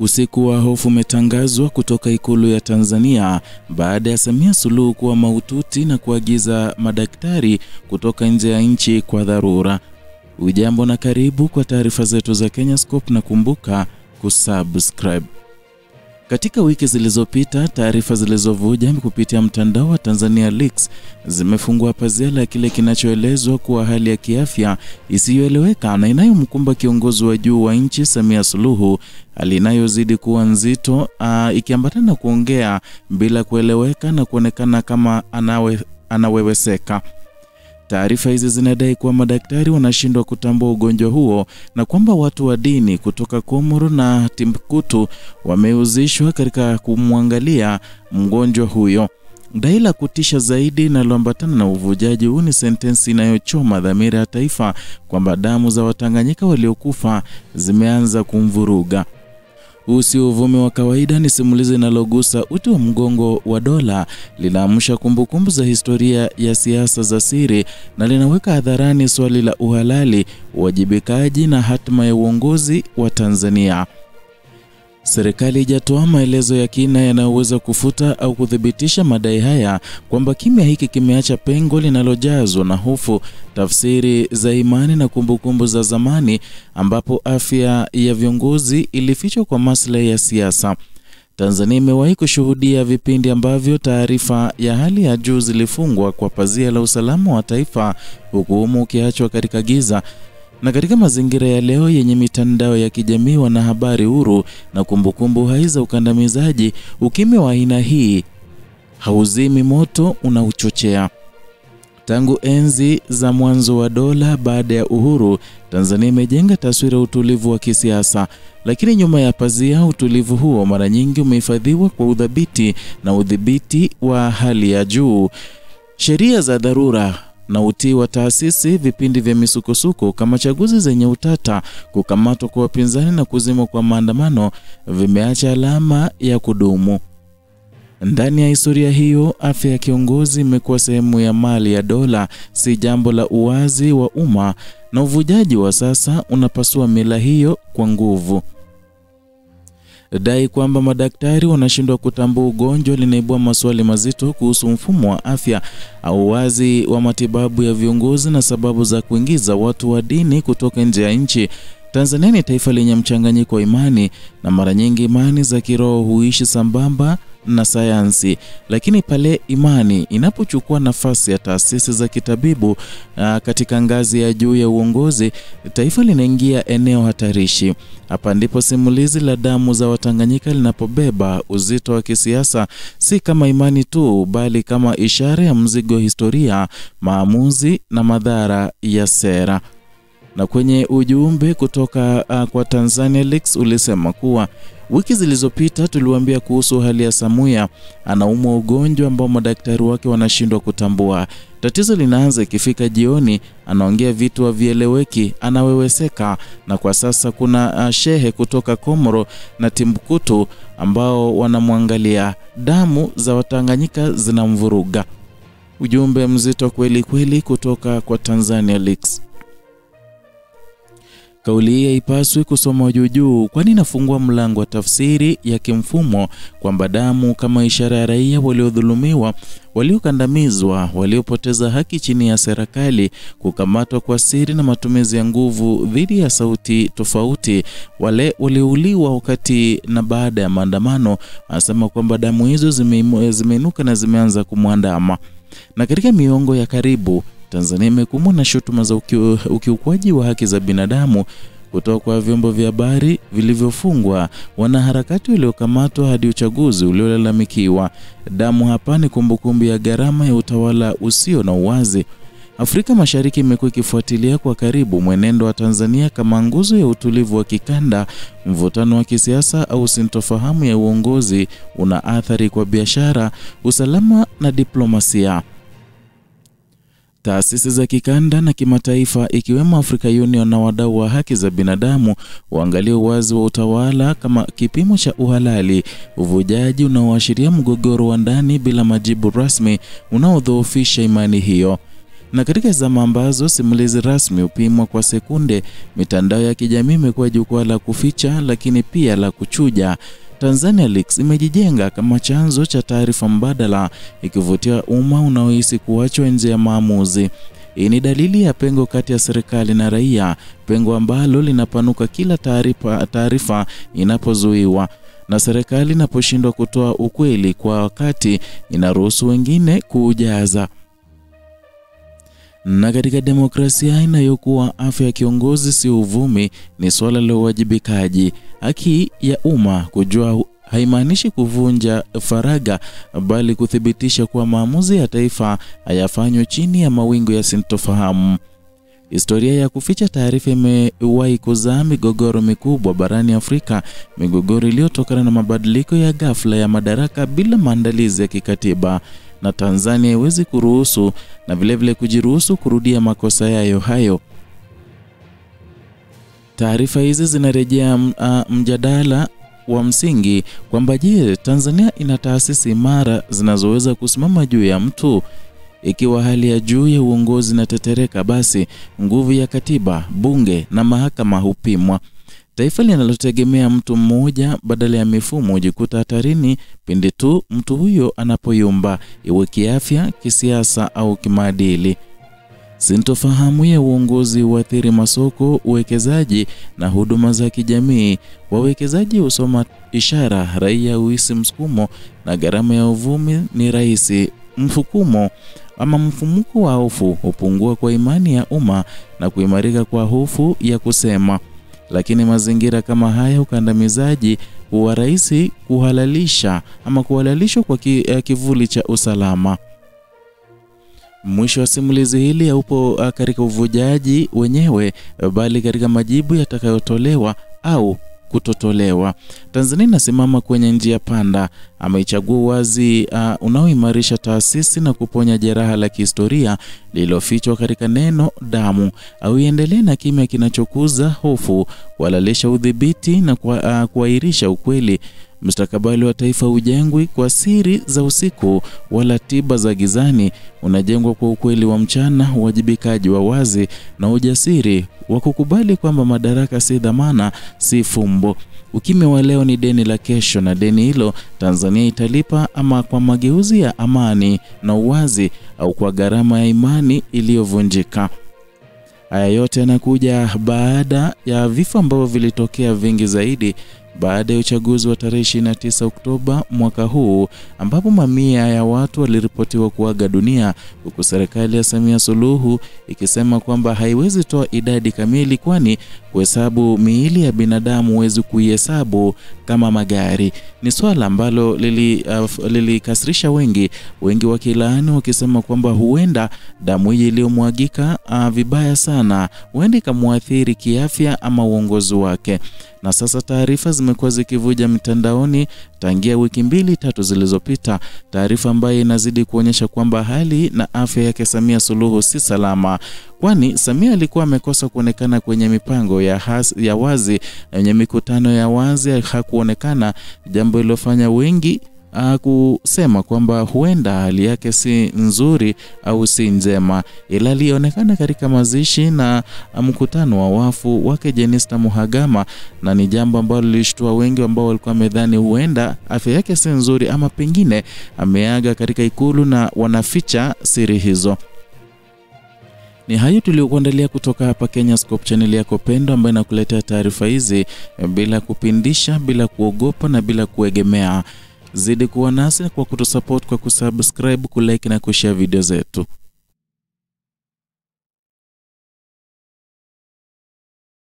Usiku wa hofu umetangazwa kutoka Ikulu ya Tanzania baada ya Samia Suluhu kuwa mahututi na kuagiza madaktari kutoka nje ya nchi kwa dharura. Ujambo na karibu kwa taarifa zetu za Kenyascope na kumbuka kusubscribe. Katika wiki zilizopita, taarifa zilizovuja kupitia mtandao wa Tanzania Leaks zimefungua pazia la kile kinachoelezwa kuwa hali ya kiafya isiyoeleweka na inayomkumba kiongozi wa juu wa nchi Samia Suluhu, hali inayozidi kuwa nzito, ikiambatana na kuongea bila kueleweka na kuonekana kama anaweweseka. Taarifa hizi zinadai kuwa madaktari wanashindwa kutambua ugonjwa huo na kwamba watu wa dini kutoka Komoro na Timbuktu wamehusishwa katika kumwangalia mgonjwa huyo. Dai la kutisha zaidi linaloambatana na uvujaji huu ni sentensi inayochoma dhamira ya taifa kwamba damu za Watanganyika waliokufa zimeanza kumvuruga. Huu si uvumi wa kawaida, ni simulizi linalogusa uti wa mgongo wa dola, linaamsha kumbukumbu za historia ya siasa za siri na linaweka hadharani swali la uhalali, uwajibikaji na hatima ya uongozi wa Tanzania. Serikali haijatoa maelezo ya kina yanayoweza kufuta au kuthibitisha madai haya, kwamba kimya hiki kimeacha pengo linalojazwa na hofu, tafsiri za imani na kumbukumbu za zamani, ambapo afya ya viongozi ilifichwa kwa maslahi ya siasa. Tanzania imewahi kushuhudia vipindi ambavyo taarifa ya hali ya juu zilifungwa kwa pazia la usalama wa taifa, huku umma ukiachwa katika giza. Na katika mazingira ya leo yenye mitandao ya kijamii, wanahabari huru na kumbukumbu hai za ukandamizaji, ukimya wa aina hii hauzimi moto unauchochea. Tangu enzi za mwanzo wa dola baada ya uhuru, Tanzania imejenga taswira utulivu wa kisiasa, lakini nyuma ya pazia utulivu huo mara nyingi umehifadhiwa kwa udhabiti na udhibiti wa hali ya juu. Sheria za dharura na utii wa taasisi, vipindi vya misukosuko kama chaguzi zenye utata, kukamatwa kwa wapinzani na kuzimwa kwa maandamano vimeacha alama ya kudumu. Ndani ya historia hiyo, afya ya kiongozi imekuwa sehemu ya mali ya dola, si jambo la uwazi wa umma, na uvujaji wa sasa unapasua mila hiyo kwa nguvu. Dai kwamba madaktari wanashindwa kutambua ugonjwa linaibua maswali mazito kuhusu mfumo wa afya au wazi wa matibabu ya viongozi na sababu za kuingiza watu wa dini kutoka nje ya nchi. Tanzania ni taifa lenye mchanganyiko wa imani, na mara nyingi imani za kiroho huishi sambamba na sayansi, lakini pale imani inapochukua nafasi ya taasisi za kitabibu katika ngazi ya juu ya uongozi, taifa linaingia eneo hatarishi. Hapa ndipo simulizi la damu za Watanganyika linapobeba uzito wa kisiasa, si kama imani tu, bali kama ishara ya mzigo historia, maamuzi na madhara ya sera. Na kwenye ujumbe kutoka kwa Tanzania Leaks ulisema kuwa wiki zilizopita tuliwaambia kuhusu hali ya Samuya, anaumwa ugonjwa ambao madaktari wake wanashindwa kutambua. Tatizo linaanza ikifika jioni, anaongea vitu havieleweki, anaweweseka, na kwa sasa kuna shehe kutoka Komoro na Timbuktu ambao wanamwangalia. Damu za Watanganyika zinamvuruga. Ujumbe mzito kweli kweli kutoka kwa Tanzania Leaks. Kauli hii haipaswi kusoma juu, kwani inafungua mlango wa tafsiri ya kimfumo kwamba damu kama ishara ya raia waliodhulumiwa, waliokandamizwa, waliopoteza haki chini ya serikali, kukamatwa kwa siri na matumizi ya nguvu dhidi ya sauti tofauti, wale waliouliwa wakati na baada ya maandamano. Anasema kwamba damu hizo zimeinuka na zimeanza kumwandama. Na katika miongo ya karibu, Tanzania imekumbwa na shutuma za ukiukwaji wa haki za binadamu kutoka kwa vyombo vya habari vilivyofungwa, wanaharakati waliokamatwa hadi uchaguzi uliolalamikiwa. Damu hapa ni kumbukumbu ya gharama ya utawala usio na uwazi. Afrika Mashariki imekuwa ikifuatilia kwa karibu mwenendo wa Tanzania kama nguzo ya utulivu wa kikanda. Mvutano wa kisiasa au sintofahamu ya uongozi una athari kwa biashara, usalama na diplomasia. Taasisi za kikanda na kimataifa ikiwemo Africa Union na wadau wa haki za binadamu huangalia uwazi wa utawala kama kipimo cha uhalali. Uvujaji unaoashiria mgogoro wa ndani bila majibu rasmi unaodhoofisha imani hiyo. Na katika zama ambazo simulizi rasmi hupimwa kwa sekunde, mitandao ya kijamii imekuwa jukwaa la kuficha lakini pia la kuchuja. Tanzania Leaks imejijenga kama chanzo cha taarifa mbadala, ikivutia umma unaohisi kuachwa nje ya maamuzi. Hii ni dalili ya pengo kati ya serikali na raia, pengo ambalo linapanuka kila taarifa inapozuiwa, na serikali inaposhindwa kutoa ukweli kwa wakati inaruhusu wengine kuujaza. Na katika demokrasia inayokuwa afya ya kiongozi si uvumi, ni swala la uwajibikaji. Haki ya umma kujua haimaanishi kuvunja faragha, bali kuthibitisha kuwa maamuzi ya taifa hayafanywi chini ya mawingu ya sintofahamu. Historia ya kuficha taarifa imewahi kuzaa migogoro mikubwa barani Afrika, migogoro iliyotokana na mabadiliko ya ghafla ya madaraka bila maandalizi ya kikatiba. Na Tanzania haiwezi kuruhusu na vilevile kujiruhusu kurudia makosa yayo hayo. Taarifa hizi zinarejea mjadala wa msingi kwamba je, Tanzania ina taasisi imara zinazoweza kusimama juu ya mtu? Ikiwa hali ya juu ya uongozi inatetereka, basi nguvu ya katiba, bunge na mahakama hupimwa. Taifa linalotegemea mtu mmoja badala ya mifumo hujikuta hatarini pindi tu mtu huyo anapoyumba, iwe kiafya, kisiasa au kimaadili. Sintofahamu ya uongozi huathiri masoko, uwekezaji na huduma za kijamii. Wawekezaji husoma ishara, raia huhisi msukumo, na gharama ya uvumi ni rahisi. Mfumuko wa hofu hupungua kwa imani ya umma na kuimarika kwa hofu ya kusema. Lakini mazingira kama haya, ukandamizaji huwa rahisi kuhalalishwa kwa kivuli cha usalama. Mwisho wa simulizi hili haupo katika uvujaji wenyewe, bali katika majibu yatakayotolewa au kutotolewa. Tanzania inasimama kwenye njia panda. Ameichagua wazi unaoimarisha taasisi na kuponya jeraha la kihistoria lililofichwa katika neno damu, au iendelee na kimya kinachokuza hofu, kuhalalisha udhibiti na kuahirisha ukweli. Mustakabali wa taifa hujengwi kwa siri za usiku wala tiba za gizani, unajengwa kwa ukweli wa mchana, uwajibikaji wa wazi na ujasiri wa kukubali kwamba madaraka si dhamana, si fumbo. Ukimya wa leo ni deni la kesho, na deni hilo Tanzania italipa, ama kwa mageuzi ya amani na uwazi, au kwa gharama ya imani iliyovunjika. Haya yote yanakuja baada ya vifo ambavyo vilitokea vingi zaidi baada ya uchaguzi wa tarehe 29 Oktoba mwaka huu, ambapo mamia ya watu waliripotiwa kuaga dunia, huku serikali ya Samia Suluhu ikisema kwamba haiwezi toa idadi kamili, kwani kuhesabu miili ya binadamu huwezi kuihesabu kama magari. Ni swala ambalo lilikasirisha wengi wakilaani, wakisema kwamba huenda damu hii iliyomwagika vibaya sana huenda ikamwathiri kiafya ama uongozi wake. Na sasa taarifa zimekuwa zikivuja mitandaoni tangia wiki 2-3 zilizopita, taarifa ambayo inazidi kuonyesha kwamba hali na afya yake Samia Suluhu si salama, kwani Samia alikuwa amekosa kuonekana kwenye mipango ya wazi na kwenye mikutano ya wazi. Hakuonekana, jambo lilofanya wengi kusema kwamba huenda hali yake si nzuri au si njema, ila alionekana katika mazishi na mkutano wa wafu wake Jenista Mhagama, na ni jambo ambalo lilishtua wengi ambao walikuwa wamedhani huenda afya yake si nzuri ama pengine ameaga katika ikulu na wanaficha siri hizo. Ni hayo tuliokuandalia kutoka hapa Kenyascope, channel yako pendwa ambayo inakuletea taarifa hizi bila kupindisha, bila kuogopa na bila kuegemea. Zidi kuwa nasi kwa kutusupport kwa kusubscribe, kulike na kushare video zetu.